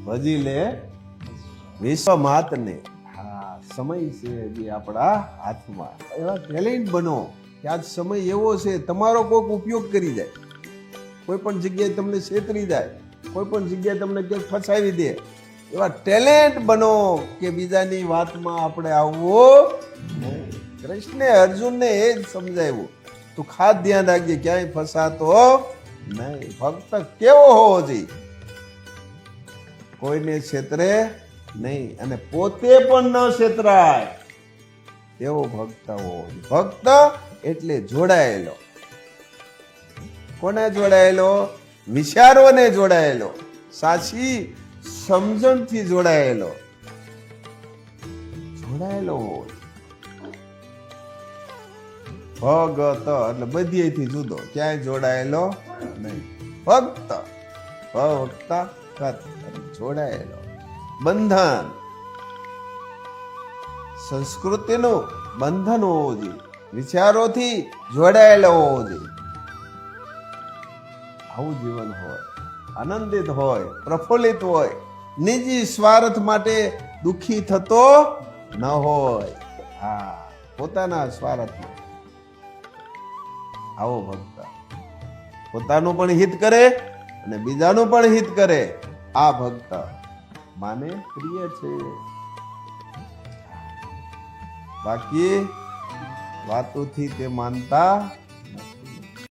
ભજી લે વિશ્વ માતને. હા, સમય છે હજી આપણા હાથમાં. એવા ટેલેન્ટ બનો કે આજ સમય એવો છે તમારો કોઈક ઉપયોગ કરી જાય, કોઈ પણ જગ્યાએ તમને છેતરી જાય, કોઈ પણ જગ્યાએ તમને ક્યાંક ફસાવી દે. એવા ટેલેન્ટ બનો કે બીજાની વાતમાં આપણે આવવું. કૃષ્ણે અર્જુનને એ જ સમજાવ્યું, તું ખાસ ધ્યાન રાખજે ક્યાંય ફસાતો નહીં. ભક્ત કેવો હોવો જોઈએ? કોઈને છેતરે નહીં અને પોતે પણ ન છેતરાય એવો ભક્ત હોવો જોઈએ. ભક્ત એટલે જોડાયેલો. કોને જોડાયેલો? વિચારોને જોડાયેલો, સાચી સમજણથી જોડાયેલો હોવો. ભગત એટલે બધીથી જુદો, ક્યાંય જોડાયેલો નહીં. ભક્ત જોડાયેલો. બંધન, સંસ્કૃતિનું બંધન હોવું જોઈએ, વિચારોથી જોડાયેલો હોવો જોઈએ. આવું જીવન હોય, આનંદિત હોય, પ્રફુલ્લિત હોય, નિજી સ્વાર્થ માટે દુઃખી થતો ન હોય. હા, પોતાના સ્વાર્થમાં આવો ભક્ત પોતાનું પણ હિત કરે અને બીજાનું પણ હિત કરે. આ ભક્ત માને પ્રિય છે. બાકી વાતોથી તે માનતા